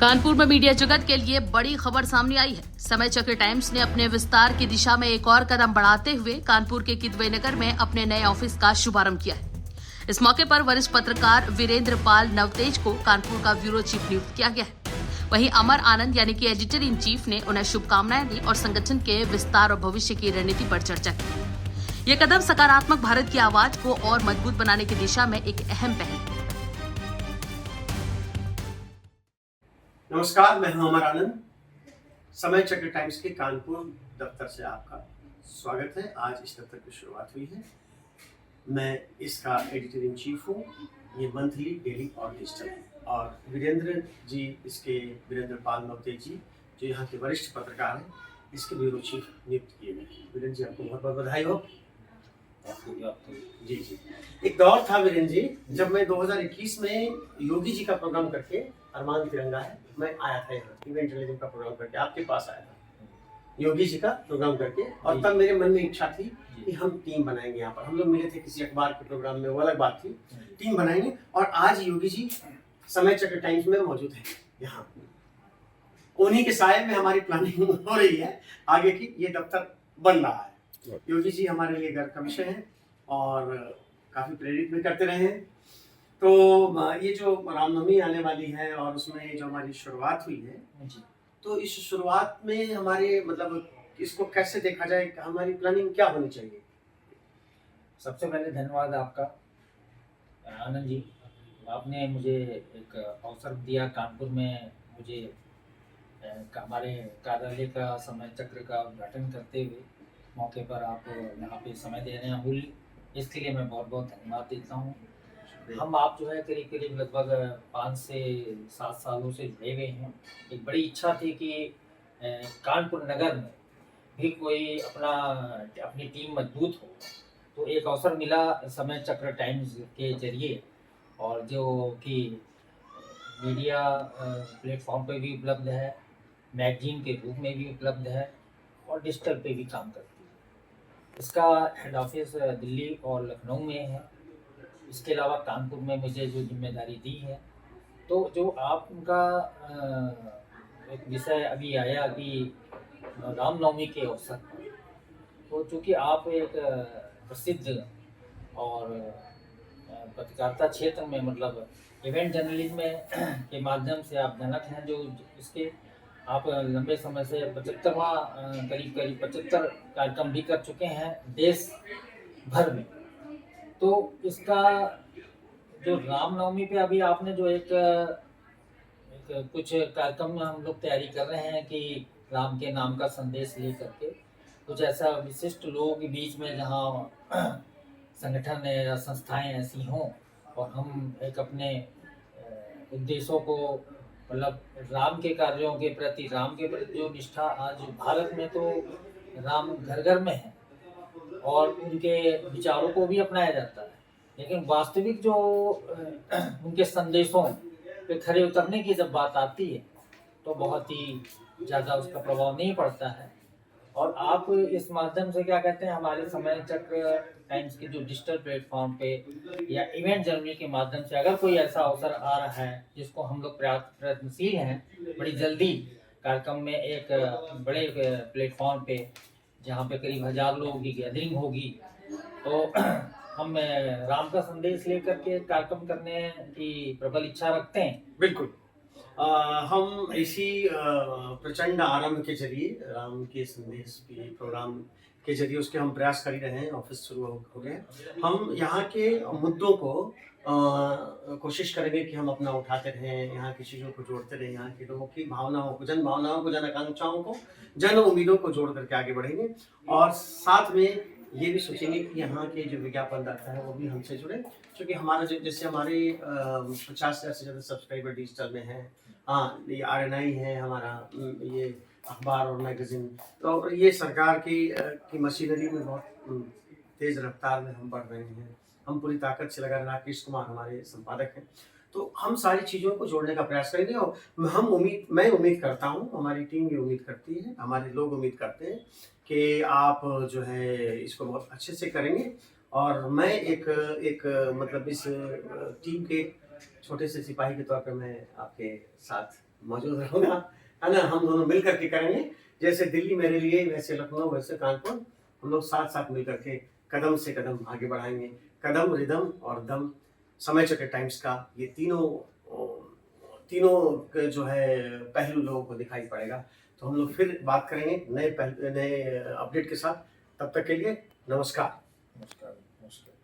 कानपुर में मीडिया जगत के लिए बड़ी खबर सामने आई है। समय चक्र टाइम्स ने अपने विस्तार की दिशा में एक और कदम बढ़ाते हुए कानपुर के किदवई नगर में अपने नए ऑफिस का शुभारंभ किया है। इस मौके पर वरिष्ठ पत्रकार वीरेंद्र पाल नवतेज को कानपुर का ब्यूरो चीफ नियुक्त किया गया है। वहीं अमर आनंद यानी कि एडिटर इन चीफ ने उन्हें शुभकामनाएं दी और संगठन के विस्तार और भविष्य की रणनीति पर चर्चा की। ये कदम सकारात्मक भारत की आवाज को और मजबूत बनाने की दिशा में एक अहम पहल है। नमस्कार, मैं हूं अमर आनंद। समय चक्र टाइम्स के कानपुर दफ्तर से आपका स्वागत है। आज इस दफ्तर की शुरुआत हुई है। मैं इसका एडिटर इन चीफ हूँ। ये मंथली, डेली और डिजिटल है। और वीरेंद्र पाल नवतेज जी जो यहाँ के वरिष्ठ पत्रकार हैं, इसके ब्यूरो चीफ नियुक्त किए गए। वीरेंद्र जी, आपको बहुत बहुत बधाई हो। जी जी। एक दौर था वीरेंद्र जी, जब मैं 2021 में योगी जी का प्रोग्राम करके, अरमान तिरंगा है, मैं आया था यहाँ इवेंट जर्नलिज्म का प्रोग्राम करके, आपके पास आया था योगी जी का प्रोग्राम करके। और तब मेरे मन में इच्छा थी कि हम टीम बनाएंगे। यहाँ पर हम लोग मिले थे किसी अखबार के प्रोग्राम में, वो अलग बात थी। टीम बनाएंगे और आज योगी जी समय चक्र टाइम्स में मौजूद है। यहाँ उन्हीं के साये में हमारी प्लानिंग हो रही है आगे की। ये दफ्तर बन रहा है। योगी जी हमारे लिए गर्व का विषय है और काफी प्रेरित भी करते रहे हैं। तो ये जो रामनवमी आने वाली है और उसमें जो हमारी शुरुआत हुई है, तो इस शुरुआत में हमारे मतलब इसको कैसे देखा जाए, हमारी प्लानिंग क्या होनी चाहिए? सबसे पहले धन्यवाद आपका आनंद जी। आपने मुझे एक अवसर दिया कानपुर में, मुझे हमारे कार्यालय का समय चक्र का उद्घाटन करते हुए मौके पर आप यहाँ पे समय दे रहे हैं अमूल्य, इसके लिए मैं बहुत बहुत धन्यवाद देता हूँ। हम आप जो है करीब करीब लगभग 5 से 7 सालों से जुड़े हुए हैं। एक बड़ी इच्छा थी कि कानपुर नगर में भी कोई अपनी टीम मजबूत हो, तो एक अवसर मिला समय चक्र टाइम्स के जरिए, और जो कि मीडिया प्लेटफॉर्म पे भी उपलब्ध है, मैगजीन के रूप में भी उपलब्ध है और डिजिटल पे भी काम करती है। इसका हेड ऑफिस दिल्ली और लखनऊ में है। इसके अलावा कानपुर में मुझे जो जिम्मेदारी दी है, तो जो आपका एक विषय अभी आया कि रामनवमी के अवसर पर, तो चूँकि आप एक प्रसिद्ध और पत्रकारिता क्षेत्र में मतलब इवेंट जर्नलिज्म के माध्यम से आप जनक हैं, जो इसके आप लंबे समय से 75वां करीब 75 कार्यक्रम भी कर चुके हैं देश भर में। तो इसका जो रामनवमी पे अभी आपने जो एक कुछ कार्यक्रम में हम लोग तैयारी कर रहे हैं कि राम के नाम का संदेश ले करके कुछ ऐसा विशिष्ट लोगों के बीच में जहाँ संगठन या संस्थाएं ऐसी हों और हम एक अपने उद्देश्यों को मतलब राम के कार्यों के प्रति, राम के प्रति जो निष्ठा आज भारत में तो राम घर घर में है और उनके विचारों को भी अपनाया जाता है, लेकिन वास्तविक जो उनके संदेशों पे खरे उतरने की जब बात आती है तो बहुत ही ज़्यादा उसका प्रभाव नहीं पड़ता है। और आप इस माध्यम से क्या कहते हैं, हमारे समय चक्र टाइम्स के जो डिजिटल प्लेटफॉर्म पे या इवेंट जर्नल के माध्यम से अगर कोई ऐसा अवसर आ रहा है जिसको हम लोग प्रयत्नशील हैं, बड़ी जल्दी कार्यक्रम में एक बड़े प्लेटफॉर्म पे जहाँ पे करीब 1000 लोगों की गैदरिंग होगी, तो हम राम का संदेश लेकर के कार्यक्रम करने की प्रबल इच्छा रखते हैं। बिल्कुल। हम इसी प्रचंड आरंभ के जरिए, राम के संदेश के प्रोग्राम के जरिए उसके हम प्रयास कर ही रहे हैं। ऑफिस शुरू हो गए। हम यहाँ के मुद्दों को कोशिश करेंगे कि हम अपना उठाते रहें, यहाँ की चीज़ों को जोड़ते रहें, यहाँ के लोगों की भावनाओं को, जन भावनाओं को, जन आकांक्षाओं को, जन उम्मीदों को जोड़ करके आगे बढ़ेंगे। और साथ में ये भी सोचेंगे कि यहाँ के जो विज्ञापनदाता है वो भी हमसे जुड़े, क्योंकि हमारा जैसे हमारे 50,000 से ज़्यादा सब्सक्राइबर डिजिटल में हैं। हाँ, ये RNI है हमारा, ये अखबार और मैगजीन, तो ये सरकार की मशीनरी में बहुत तेज़ रफ्तार में हम बढ़ रहे हैं। हम पूरी ताकत से लगा, राकेश कुमार हमारे संपादक हैं, तो हम सारी चीज़ों को जोड़ने का प्रयास करेंगे। और मैं उम्मीद करता हूँ, हमारी टीम भी उम्मीद करती है, हमारे लोग उम्मीद करते हैं कि आप जो है इसको बहुत अच्छे से करेंगे। और मैं एक मतलब इस टीम के छोटे से सिपाही के तौर पर मैं आपके साथ मौजूद रहूँगा, है ना? हम दोनों मिल करके करेंगे, जैसे दिल्ली मेरे लिए, वैसे लखनऊ, वैसे कानपुर, हम लोग साथ-साथ मिल करके कदम से कदम आगे बढ़ाएँगे। कदम, रिदम और दम, समय चक्र टाइम्स का ये तीनों के जो है पहलू लोगों को दिखाई पड़ेगा। तो हम लोग फिर बात करेंगे नए अपडेट के साथ। तब तक के लिए नमस्कार। नमस्कार। नमस्कार।